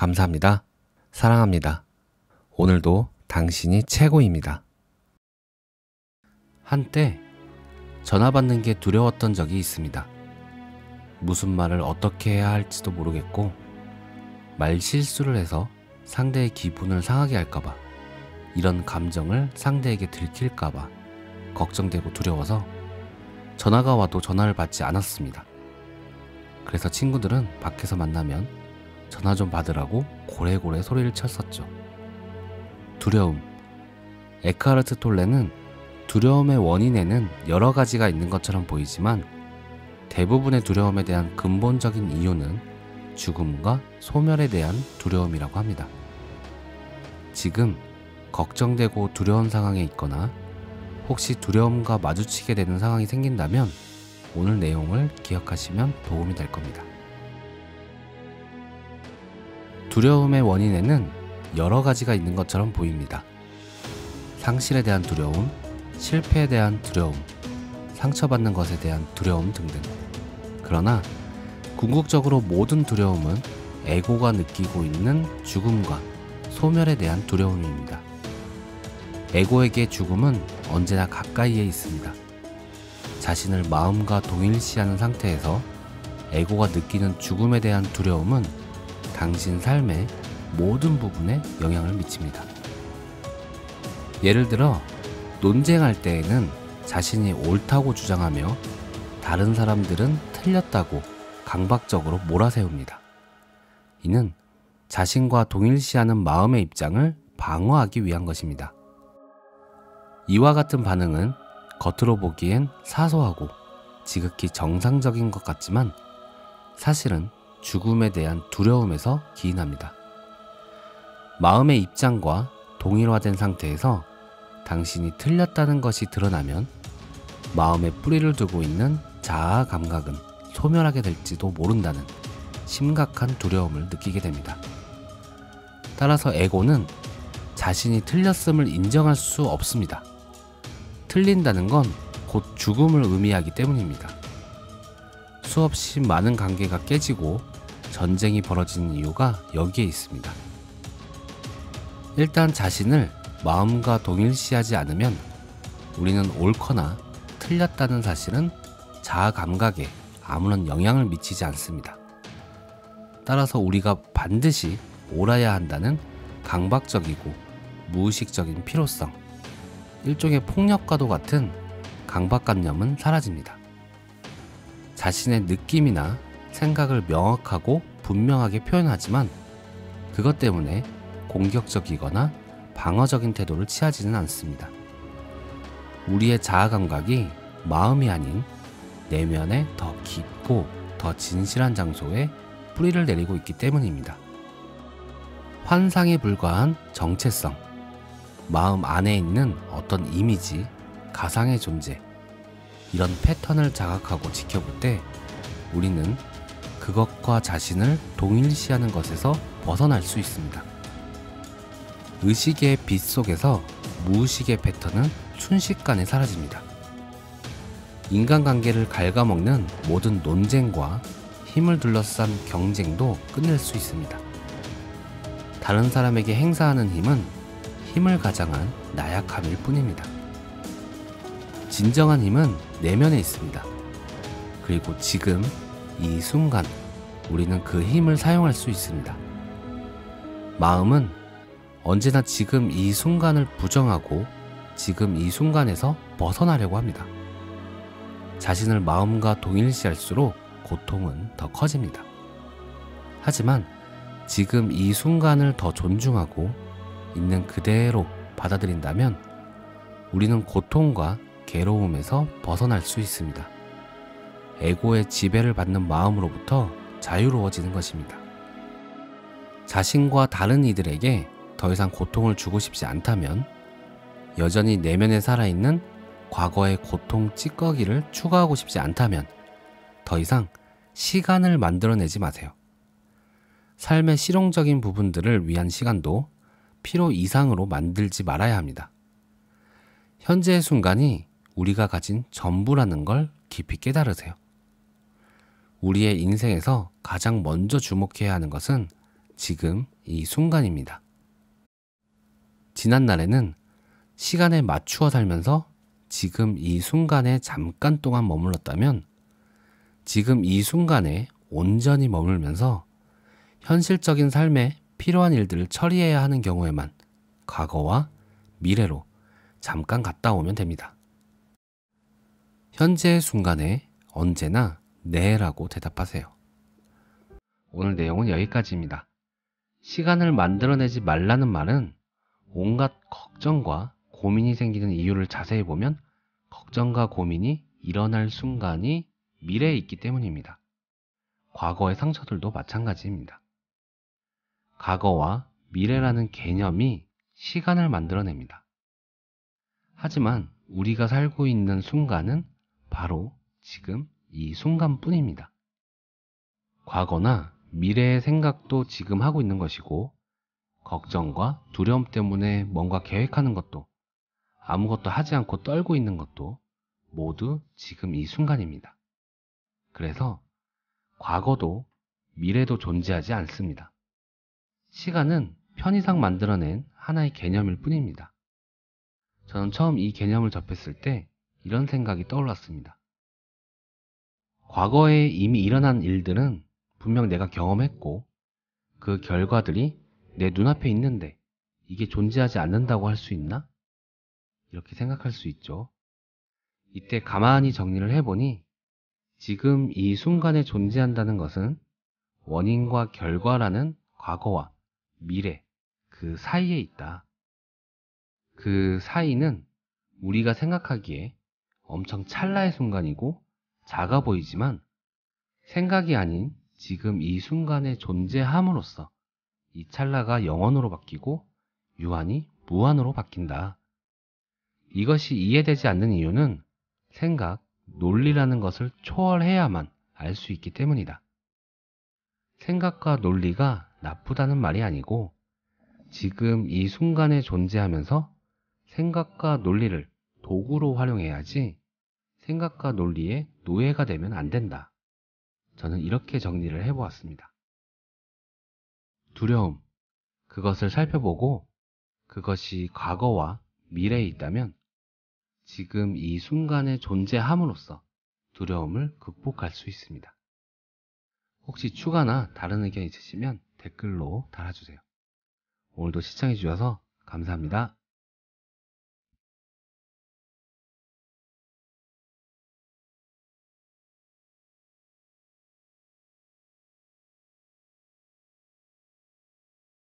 감사합니다. 사랑합니다. 오늘도 당신이 최고입니다. 한때 전화 받는 게 두려웠던 적이 있습니다. 무슨 말을 어떻게 해야 할지도 모르겠고 말 실수를 해서 상대의 기분을 상하게 할까봐, 이런 감정을 상대에게 들킬까봐 걱정되고 두려워서 전화가 와도 전화를 받지 않았습니다. 그래서 친구들은 밖에서 만나면 전화 좀 받으라고 고래고래 소리를 쳤었죠. 두려움. 에크하르트 톨레는 두려움의 원인에는 여러 가지가 있는 것처럼 보이지만 대부분의 두려움에 대한 근본적인 이유는 죽음과 소멸에 대한 두려움이라고 합니다. 지금 걱정되고 두려운 상황에 있거나 혹시 두려움과 마주치게 되는 상황이 생긴다면 오늘 내용을 기억하시면 도움이 될 겁니다. 두려움의 원인에는 여러 가지가 있는 것처럼 보입니다. 상실에 대한 두려움, 실패에 대한 두려움, 상처받는 것에 대한 두려움 등등. 그러나 궁극적으로 모든 두려움은 에고가 느끼고 있는 죽음과 소멸에 대한 두려움입니다. 에고에게 죽음은 언제나 가까이에 있습니다. 자신을 마음과 동일시하는 상태에서 에고가 느끼는 죽음에 대한 두려움은 당신 삶의 모든 부분에 영향을 미칩니다. 예를 들어 논쟁할 때에는 자신이 옳다고 주장하며 다른 사람들은 틀렸다고 강박적으로 몰아세웁니다. 이는 자신과 동일시하는 마음의 입장을 방어하기 위한 것입니다. 이와 같은 반응은 겉으로 보기엔 사소하고 지극히 정상적인 것 같지만 사실은 죽음에 대한 두려움에서 기인합니다. 마음의 입장과 동일화된 상태에서 당신이 틀렸다는 것이 드러나면 마음에 뿌리를 두고 있는 자아 감각은 소멸하게 될지도 모른다는 심각한 두려움을 느끼게 됩니다. 따라서 에고는 자신이 틀렸음을 인정할 수 없습니다. 틀린다는 건 곧 죽음을 의미하기 때문입니다. 수없이 많은 관계가 깨지고 전쟁이 벌어지는 이유가 여기에 있습니다. 일단 자신을 마음과 동일시하지 않으면 우리는 옳거나 틀렸다는 사실은 자아 감각에 아무런 영향을 미치지 않습니다. 따라서 우리가 반드시 옳아야 한다는 강박적이고 무의식적인 필요성, 일종의 폭력과도 같은 강박관념은 사라집니다. 자신의 느낌이나 생각을 명확하고 분명하게 표현하지만 그것 때문에 공격적이거나 방어적인 태도를 취하지는 않습니다. 우리의 자아 감각이 마음이 아닌 내면에 더 깊고 더 진실한 장소에 뿌리를 내리고 있기 때문입니다. 환상에 불과한 정체성, 마음 안에 있는 어떤 이미지, 가상의 존재, 이런 패턴을 자각하고 지켜볼 때 우리는 그것과 자신을 동일시하는 것에서 벗어날 수 있습니다. 의식의 빛 속에서 무의식의 패턴은 순식간에 사라집니다. 인간관계를 갉아먹는 모든 논쟁과 힘을 둘러싼 경쟁도 끝낼 수 있습니다. 다른 사람에게 행사하는 힘은 힘을 가장한 나약함일 뿐입니다. 진정한 힘은 내면에 있습니다. 그리고 지금 이 순간 우리는 그 힘을 사용할 수 있습니다. 마음은 언제나 지금 이 순간을 부정하고 지금 이 순간에서 벗어나려고 합니다. 자신을 마음과 동일시할수록 고통은 더 커집니다. 하지만 지금 이 순간을 더 존중하고 있는 그대로 받아들인다면 우리는 고통과 괴로움에서 벗어날 수 있습니다. 에고의 지배를 받는 마음으로부터 자유로워지는 것입니다. 자신과 다른 이들에게 더 이상 고통을 주고 싶지 않다면 여전히 내면에 살아있는 과거의 고통 찌꺼기를 추가하고 싶지 않다면 더 이상 시간을 만들어내지 마세요. 삶의 실용적인 부분들을 위한 시간도 필요 이상으로 만들지 말아야 합니다. 현재의 순간이 우리가 가진 전부라는 걸 깊이 깨달으세요. 우리의 인생에서 가장 먼저 주목해야 하는 것은 지금 이 순간입니다. 지난날에는 시간에 맞추어 살면서 지금 이 순간에 잠깐 동안 머물렀다면 지금 이 순간에 온전히 머물면서 현실적인 삶에 필요한 일들을 처리해야 하는 경우에만 과거와 미래로 잠깐 갔다 오면 됩니다. 현재의 순간에 언제나 네라고 대답하세요. 오늘 내용은 여기까지입니다. 시간을 만들어내지 말라는 말은 온갖 걱정과 고민이 생기는 이유를 자세히 보면 걱정과 고민이 일어날 순간이 미래에 있기 때문입니다. 과거의 상처들도 마찬가지입니다. 과거와 미래라는 개념이 시간을 만들어냅니다. 하지만 우리가 살고 있는 순간은 바로 지금 이 순간뿐입니다. 과거나 미래의 생각도 지금 하고 있는 것이고 걱정과 두려움 때문에 뭔가 계획하는 것도 아무것도 하지 않고 떨고 있는 것도 모두 지금 이 순간입니다. 그래서 과거도 미래도 존재하지 않습니다. 시간은 편의상 만들어낸 하나의 개념일 뿐입니다. 저는 처음 이 개념을 접했을 때 이런 생각이 떠올랐습니다. 과거에 이미 일어난 일들은 분명 내가 경험했고 그 결과들이 내 눈앞에 있는데 이게 존재하지 않는다고 할 수 있나? 이렇게 생각할 수 있죠. 이때 가만히 정리를 해보니 지금 이 순간에 존재한다는 것은 원인과 결과라는 과거와 미래, 그 사이에 있다. 그 사이는 우리가 생각하기에 엄청 찰나의 순간이고 작아 보이지만 생각이 아닌 지금 이 순간에 존재함으로써 이 찰나가 영원으로 바뀌고 유한이 무한으로 바뀐다. 이것이 이해되지 않는 이유는 생각, 논리라는 것을 초월해야만 알 수 있기 때문이다. 생각과 논리가 나쁘다는 말이 아니고 지금 이 순간에 존재하면서 생각과 논리를 도구로 활용해야지 생각과 논리의 노예가 되면 안 된다. 저는 이렇게 정리를 해보았습니다. 두려움, 그것을 살펴보고 그것이 과거와 미래에 있다면 지금 이 순간에 존재함으로써 두려움을 극복할 수 있습니다. 혹시 추가나 다른 의견 있으시면 댓글로 달아주세요. 오늘도 시청해주셔서 감사합니다.